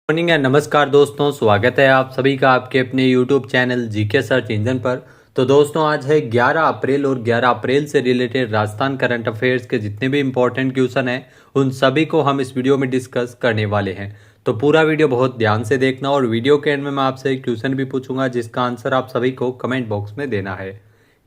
Morning and नमस्कार दोस्तों, स्वागत है आप सभी का आपके अपने YouTube channel GK search engine पर। तो दोस्तों आज है 11 अप्रैल और 11 अप्रैल से रिलेटेड राजस्थान करंट अफेयर्स के जितने भी इंपॉर्टेंट क्वेश्चन हैं उन सभी को हम इस वीडियो में डिस्कस करने वाले हैं। तो पूरा वीडियो बहुत ध्यान से देखना और वीडियो के एंड में मैं आपसे एक क्वेश्चन भी पूछूंगा जिसका आंसर आप सभी को कमेंट बॉक्स में देना है।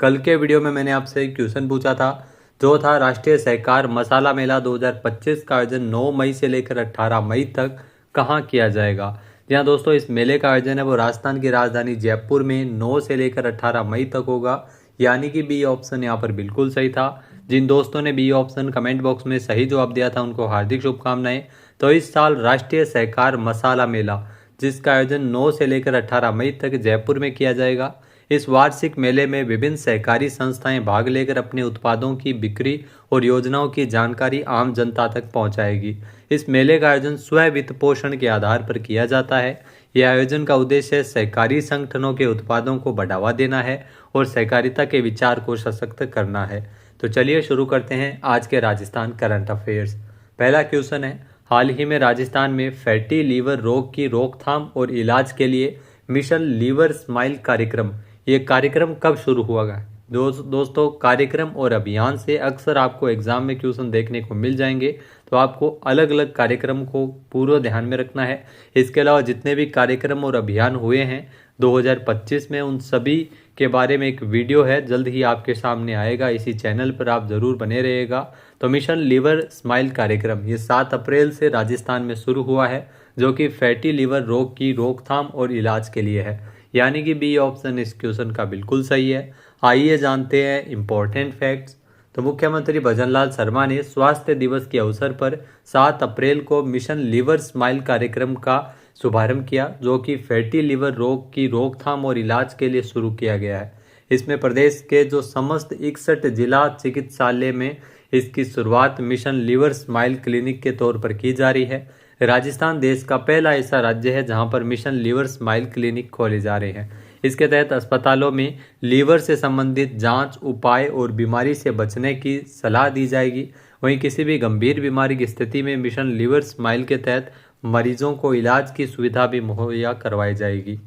कल के वीडियो में मैंने आपसे एक क्वेश्चन पूछा था जो था राष्ट्रीय सहकार मसाला मेला 2025 का आयोजन 9 मई से लेकर 18 मई तक कहाँ किया जाएगा। जी हाँ दोस्तों, इस मेले का आयोजन है वो राजस्थान की राजधानी जयपुर में 9 से लेकर 18 मई तक होगा, यानी कि बी ऑप्शन यहाँ पर बिल्कुल सही था। जिन दोस्तों ने बी ऑप्शन कमेंट बॉक्स में सही जवाब दिया था उनको हार्दिक शुभकामनाएं। तो इस साल राष्ट्रीय सहकार मसाला मेला जिसका आयोजन 9 से लेकर 18 मई तक जयपुर में किया जाएगा। इस वार्षिक मेले में विभिन्न सहकारी संस्थाएं भाग लेकर अपने उत्पादों की बिक्री और योजनाओं की जानकारी आम जनता तक पहुंचाएगी। इस मेले का आयोजन स्व वित्त पोषण के आधार पर किया जाता है। यह आयोजन का उद्देश्य सहकारी संगठनों के उत्पादों को बढ़ावा देना है और सहकारिता के विचार को सशक्त करना है। तो चलिए शुरू करते हैं आज के राजस्थान करंट अफेयर्स। पहला क्वेश्चन है, हाल ही में राजस्थान में फैटी लीवर रोग की रोकथाम और इलाज के लिए मिशन लीवर स्माइल कार्यक्रम, ये कार्यक्रम कब शुरू हुआ? दोस्तों कार्यक्रम और अभियान से अक्सर आपको एग्जाम में क्वेश्चन देखने को मिल जाएंगे, तो आपको अलग अलग कार्यक्रम को पूरा ध्यान में रखना है। इसके अलावा जितने भी कार्यक्रम और अभियान हुए हैं 2025 में उन सभी के बारे में एक वीडियो है, जल्द ही आपके सामने आएगा। इसी चैनल पर आप जरूर बने रहिएगा। तो मिशन लीवर स्माइल कार्यक्रम ये 7 अप्रैल से राजस्थान में शुरू हुआ है, जो कि फैटी लीवर रोग की रोकथाम और इलाज के लिए है, यानी कि बी ऑप्शन इस क्वेश्चन का बिल्कुल सही है। आइए जानते हैं इम्पोर्टेंट फैक्ट्स। तो मुख्यमंत्री भजनलाल शर्मा ने स्वास्थ्य दिवस के अवसर पर 7 अप्रैल को मिशन लीवर स्माइल कार्यक्रम का शुभारंभ किया, जो कि फैटी लीवर रोग की रोकथाम और इलाज के लिए शुरू किया गया है। इसमें प्रदेश के जो समस्त 61 जिला चिकित्सालय में इसकी शुरुआत मिशन लीवर स्माइल क्लिनिक के तौर पर की जा रही है। राजस्थान देश का पहला ऐसा राज्य है जहां पर मिशन लीवर स्माइल क्लिनिक खोले जा रहे हैं। इसके तहत अस्पतालों में लीवर से संबंधित जांच, उपाय और बीमारी से बचने की सलाह दी जाएगी। वहीं किसी भी गंभीर बीमारी की स्थिति में मिशन लीवर स्माइल के तहत मरीजों को इलाज की सुविधा भी मुहैया करवाई जाएगी।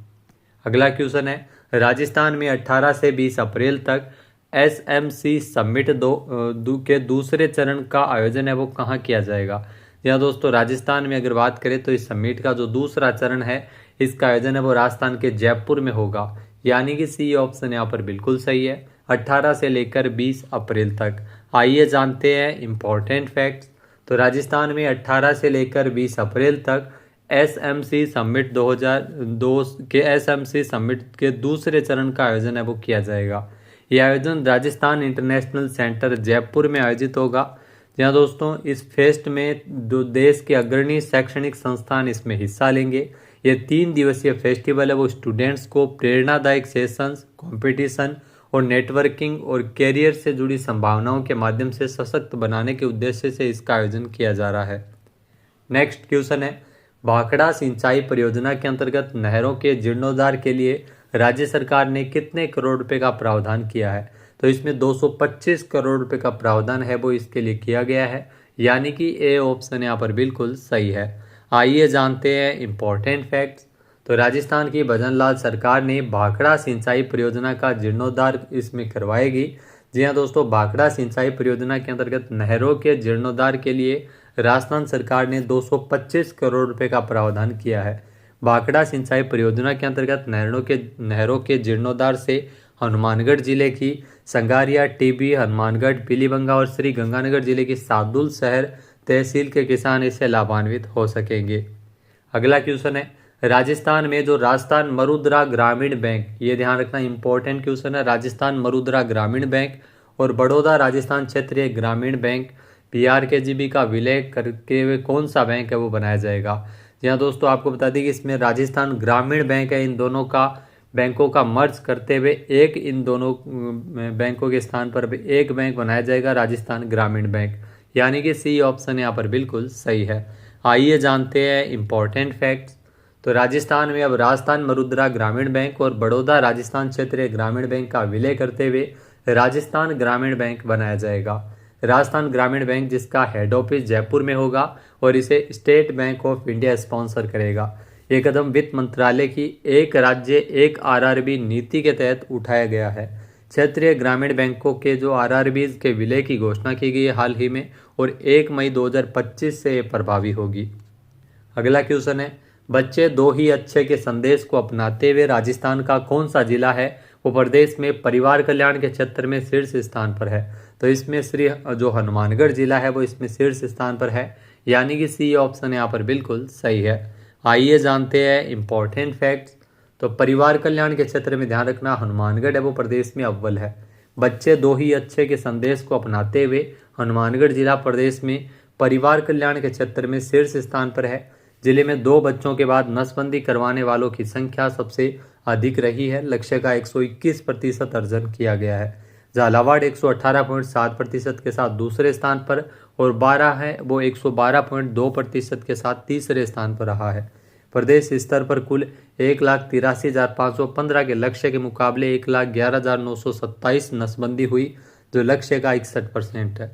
अगला क्वेश्चन है, राजस्थान में 18 से 20 अप्रैल तक SMC समिट के दूसरे चरण का आयोजन है वो कहाँ किया जाएगा? यहाँ दोस्तों राजस्थान में अगर बात करें तो इस समिट का जो दूसरा चरण है इसका आयोजन है वो राजस्थान के जयपुर में होगा, यानी कि सी ऑप्शन यहाँ पर बिल्कुल सही है, 18 से लेकर 20 अप्रैल तक। आइए जानते हैं इम्पोर्टेंट फैक्ट्स। तो राजस्थान में 18 से लेकर 20 अप्रैल तक SMC समिट 2002 के SMC समिट के दूसरे चरण का आयोजन है वो किया जाएगा। यह आयोजन राजस्थान इंटरनेशनल सेंटर जयपुर में आयोजित होगा। जहाँ दोस्तों इस फेस्ट में देश के अग्रणी शैक्षणिक संस्थान इसमें हिस्सा लेंगे। ये 3 दिवसीय फेस्टिवल है वो स्टूडेंट्स को प्रेरणादायक सेशंस, कंपटीशन और नेटवर्किंग और कैरियर से जुड़ी संभावनाओं के माध्यम से सशक्त बनाने के उद्देश्य से इसका आयोजन किया जा रहा है। नेक्स्ट क्वेश्चन है, भाखड़ा सिंचाई परियोजना के अंतर्गत नहरों के जीर्णोद्धार के लिए राज्य सरकार ने कितने करोड़ रुपए का प्रावधान किया है? तो इसमें 225 करोड़ रुपए का प्रावधान है वो इसके लिए किया गया है, यानी कि ए ऑप्शन यहाँ पर बिल्कुल सही है। आइए जानते हैं इम्पोर्टेंट फैक्ट्स। तो राजस्थान की भजनलाल सरकार ने भाखड़ा सिंचाई परियोजना का जीर्णोद्धार इसमें करवाएगी। जी हाँ दोस्तों, भाखड़ा सिंचाई परियोजना के अंतर्गत नहरों के जीर्णोद्धार के लिए राजस्थान सरकार ने 225 करोड़ रुपए का प्रावधान किया है। भाखड़ा सिंचाई परियोजना के अंतर्गत नहरों के जीर्णोद्धार से हनुमानगढ़ जिले की संगारिया, टीबी, हनुमानगढ़, पीलीभंगा और श्री गंगानगर जिले की सादुल शहर तहसील के किसान इससे लाभान्वित हो सकेंगे। अगला क्वेश्चन है, राजस्थान में जो राजस्थान मरुद्रा ग्रामीण बैंक, ये ध्यान रखना इंपॉर्टेंट क्वेश्चन है, राजस्थान मरुद्रा ग्रामीण बैंक और बड़ौदा राजस्थान क्षेत्रीय ग्रामीण बैंक PRKGB का विलय करके वे कौन सा बैंक है वो बनाया जाएगा? यहाँ दोस्तों आपको बता दें कि इसमें राजस्थान ग्रामीण बैंक है, इन दोनों का बैंकों का मर्ज करते हुए एक इन दोनों बैंकों के स्थान पर एक बैंक बनाया जाएगा, राजस्थान ग्रामीण बैंक, यानी कि सी ऑप्शन यहाँ पर बिल्कुल सही है। आइए जानते हैं इम्पोर्टेंट फैक्ट्स। तो राजस्थान में अब राजस्थान मरुद्रा ग्रामीण बैंक और बड़ौदा राजस्थान क्षेत्रीय ग्रामीण बैंक का विलय करते हुए राजस्थान ग्रामीण बैंक बनाया जाएगा। राजस्थान ग्रामीण बैंक जिसका हेड ऑफिस जयपुर में होगा और इसे state bank of India sponsor करेगा। ये कदम वित्त मंत्रालय की एक राज्य एक आरआरबी नीति के तहत उठाया गया है। क्षेत्रीय ग्रामीण बैंकों के जो आरआरबीज के विलय की घोषणा की गई है हाल ही में, और 1 मई 2025 से ये प्रभावी होगी। अगला क्वेश्चन है, बच्चे दो ही अच्छे के संदेश को अपनाते हुए राजस्थान का कौन सा जिला है वो प्रदेश में परिवार कल्याण के क्षेत्र में शीर्ष स्थान पर है? तो इसमें श्री जो हनुमानगढ़ जिला है वो इसमें शीर्ष स्थान पर है, यानी कि सी ऑप्शन यहाँ पर बिल्कुल सही है। आइए जानते हैं इंपॉर्टेंट फैक्ट्स। तो परिवार कल्याण के क्षेत्र में ध्यान रखना हनुमानगढ़ है वो प्रदेश में अव्वल है। बच्चे दो ही अच्छे के संदेश को अपनाते हुए हनुमानगढ़ जिला प्रदेश में परिवार कल्याण के क्षेत्र में शीर्ष स्थान पर है। जिले में 2 बच्चों के बाद नसबंदी करवाने वालों की संख्या सबसे अधिक रही है। लक्ष्य का 121% अर्जन किया गया है। झालावाड़ 118.7% के साथ दूसरे स्थान पर और 12 है वो 112.2% के साथ तीसरे स्थान पर रहा है। प्रदेश स्तर पर कुल 1,83,515 के लक्ष्य के मुकाबले 1,11,927 नसबंदी हुई, जो लक्ष्य का 61% है।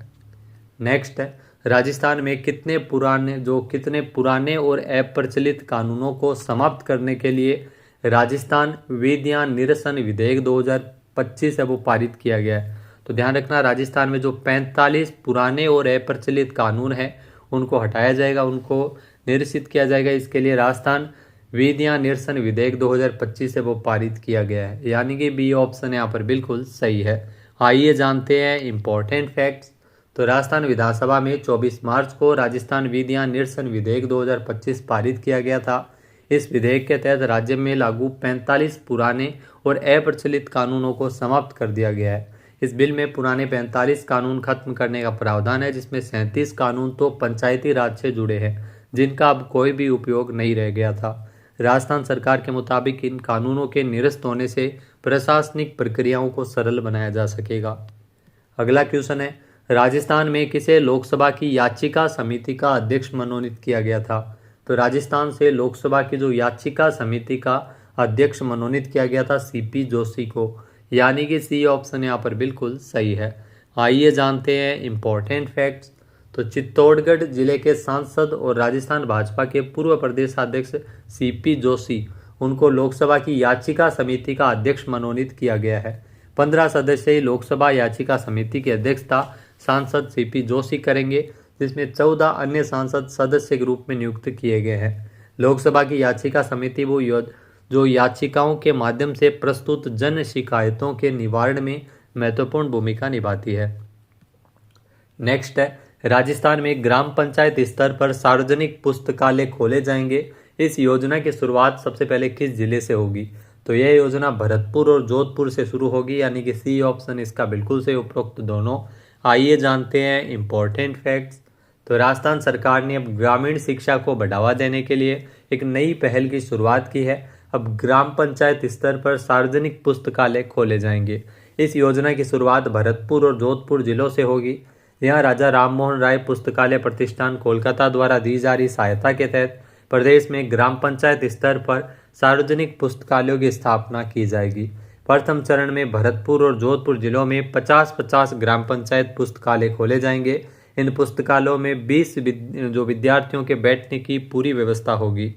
नेक्स्ट है, राजस्थान में कितने पुराने और अप्रचलित कानूनों को समाप्त करने के लिए राजस्थान विद्या निरसन विधेयक 2025 है वो पारित किया गया है। तो ध्यान रखना, राजस्थान में जो 45 पुराने और अप्रचलित कानून हैं उनको हटाया जाएगा, उनको निरसित किया जाएगा। इसके लिए राजस्थान विद्या निरसन विधेयक 2025 से वो पारित किया गया है, यानी कि बी ऑप्शन यहाँ पर बिल्कुल सही है। आइए जानते हैं इंपॉर्टेंट फैक्ट्स। तो राजस्थान विधानसभा में 24 मार्च को राजस्थान विद्या निरसन विधेयक 2025 पारित किया गया था। इस विधेयक के तहत राज्य में लागू 45 पुराने और अप्रचलित कानूनों को समाप्त कर दिया गया है। इस बिल में पुराने 45 कानून खत्म करने का प्रावधान है, जिसमें 37 कानून तो पंचायती राज से जुड़े हैं, जिनका अब कोई भी उपयोग नहीं रह गया था। राजस्थान सरकार के मुताबिक इन कानूनों के निरस्त होने से प्रशासनिक प्रक्रियाओं को सरल बनाया जा सकेगा। अगला क्वेश्चन है, राजस्थान में किसे लोकसभा की याचिका समिति का अध्यक्ष मनोनीत किया गया था? तो राजस्थान से लोकसभा की जो याचिका समिति का अध्यक्ष मनोनीत किया गया था सीपी जोशी को, यानी कि सी ऑप्शन यहाँ पर बिल्कुल सही है। आइए जानते हैं इंपॉर्टेंट फैक्ट्स। तो चित्तौड़गढ़ जिले के सांसद और राजस्थान भाजपा के पूर्व प्रदेशाध्यक्ष सीपी जोशी, उनको लोकसभा की याचिका समिति का अध्यक्ष मनोनीत किया गया है। 15 सदस्यीय लोकसभा याचिका समिति की अध्यक्षता सांसद सीपी जोशी करेंगे, जिसमें 14 अन्य सांसद सदस्य के रूप में नियुक्त किए गए हैं। लोकसभा की याचिका समिति वो जो याचिकाओं के माध्यम से प्रस्तुत जन शिकायतों के निवारण में महत्वपूर्ण भूमिका निभाती है। नेक्स्ट है, राजस्थान में ग्राम पंचायत स्तर पर सार्वजनिक पुस्तकालय खोले जाएंगे। इस योजना की शुरुआत सबसे पहले किस जिले से होगी? तो यह योजना भरतपुर और जोधपुर से शुरू होगी, यानी कि सी ऑप्शन इसका बिल्कुल से उपरोक्त दोनों। आइए जानते हैं इंपॉर्टेंट फैक्ट्स। तो राजस्थान सरकार ने अब ग्रामीण शिक्षा को बढ़ावा देने के लिए एक नई पहल की शुरुआत की है। अब ग्राम पंचायत स्तर पर सार्वजनिक पुस्तकालय खोले जाएंगे। इस योजना की शुरुआत भरतपुर और जोधपुर जिलों से होगी। यहाँ राजा राममोहन राय पुस्तकालय प्रतिष्ठान कोलकाता द्वारा दी जा रही सहायता के तहत प्रदेश में ग्राम पंचायत स्तर पर सार्वजनिक पुस्तकालयों की स्थापना की जाएगी। प्रथम चरण में भरतपुर और जोधपुर जिलों में 50-50 ग्राम पंचायत पुस्तकालय खोले जाएंगे। इन पुस्तकालयों में 20 विद्यार्थियों के बैठने की पूरी व्यवस्था होगी।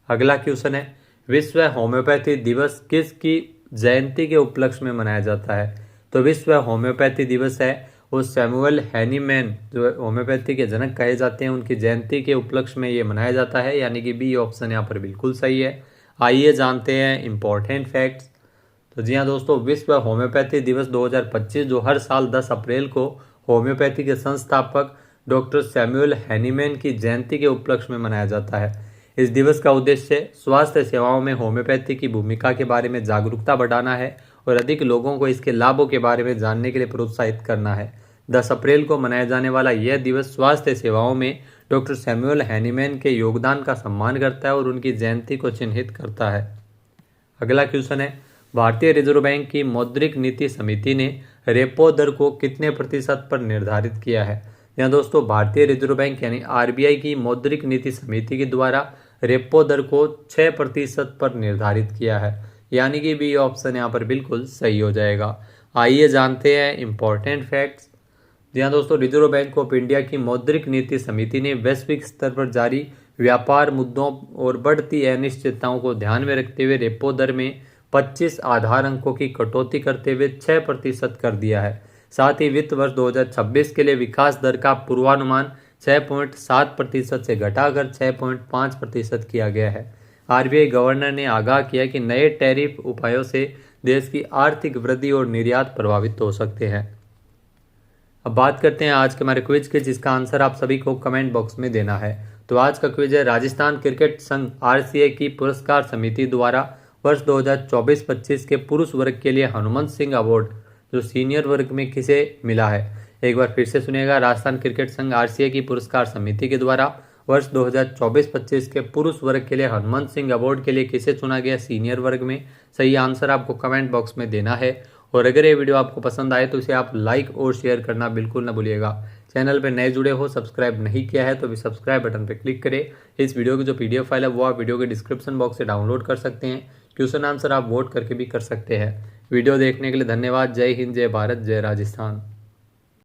अगला क्वेश्चन है, विश्व होम्योपैथी दिवस किसकी जयंती के उपलक्ष्य में मनाया जाता है? तो विश्व होम्योपैथी दिवस है वो सैमुअल हैनीमैन, जो होम्योपैथी के जनक कहे जाते हैं, उनकी जयंती के उपलक्ष्य में ये मनाया जाता है, यानी कि बी ऑप्शन यहाँ पर बिल्कुल सही है। आइए जानते हैं इंपॉर्टेंट फैक्ट्स। तो जी हाँ दोस्तों, विश्व होम्योपैथी दिवस 2025 जो हर साल 10 अप्रैल को होम्योपैथी के संस्थापक डॉक्टर सैमुअल हैनीमैन की जयंती के उपलक्ष्य में मनाया जाता है। इस दिवस का उद्देश्य स्वास्थ्य सेवाओं में होम्योपैथी की भूमिका के बारे में जागरूकता बढ़ाना है और अधिक लोगों को इसके लाभों के बारे में जानने के लिए प्रोत्साहित करना है। 10 अप्रैल को मनाया जाने वाला यह दिवस स्वास्थ्य सेवाओं में डॉक्टर सैमुअल हैनीमैन के योगदान का सम्मान करता है और उनकी जयंती को चिन्हित करता है। अगला क्वेश्चन है, भारतीय रिजर्व बैंक की मौद्रिक नीति समिति ने रेपो दर को कितने प्रतिशत पर निर्धारित किया है? यहाँ दोस्तों, भारतीय रिजर्व बैंक यानी आरबीआई की मौद्रिक नीति समिति के द्वारा रेपो दर को 6% पर निर्धारित किया है, यानी कि बी ऑप्शन यहाँ पर बिल्कुल सही हो जाएगा। आइए जानते हैं इंपॉर्टेंट फैक्ट्स। जी हाँ दोस्तों, रिजर्व बैंक ऑफ इंडिया की मौद्रिक नीति समिति ने वैश्विक स्तर पर जारी व्यापार मुद्दों और बढ़ती अनिश्चितताओं को ध्यान में रखते हुए रेपो दर में 25 आधार अंकों की कटौती करते हुए 6% कर दिया है। साथ ही वित्त वर्ष 2026 के लिए विकास दर का पूर्वानुमान 6.7% से घटाकर 6.5% किया गया है। आरबीआई गवर्नर ने आगाह किया कि नए टैरिफ उपायों से देश की आर्थिक वृद्धि और निर्यात प्रभावित हो सकते हैं। अब बात करते हैं आज के हमारे क्विज के, जिसका आंसर आप सभी को कमेंट बॉक्स में देना है। तो आज का क्विज है, राजस्थान क्रिकेट संघ आरसीए की पुरस्कार समिति द्वारा वर्ष 2024-25 के पुरुष वर्ग के लिए हनुमंत सिंह अवार्ड जो सीनियर वर्ग में किसे मिला है। एक बार फिर से सुनिएगा, राजस्थान क्रिकेट संघ आरसीए की पुरस्कार समिति के द्वारा वर्ष 2024-25 के पुरुष वर्ग के लिए हनुमंत सिंह अवार्ड के लिए किसे चुना गया सीनियर वर्ग में। सही आंसर आपको कमेंट बॉक्स में देना है। और अगर ये वीडियो आपको पसंद आए तो इसे आप लाइक और शेयर करना बिल्कुल ना भूलिएगा। चैनल पे नए जुड़े हो, सब्सक्राइब नहीं किया है तो भी सब्सक्राइब बटन पे क्लिक करें। इस वीडियो की जो पीडीएफ फाइल है वो आप वीडियो के डिस्क्रिप्शन बॉक्स से डाउनलोड कर सकते हैं। क्वेश्चन आंसर आप वोट करके भी कर सकते हैं। वीडियो देखने के लिए धन्यवाद। जय हिंद, जय भारत, जय राजस्थान।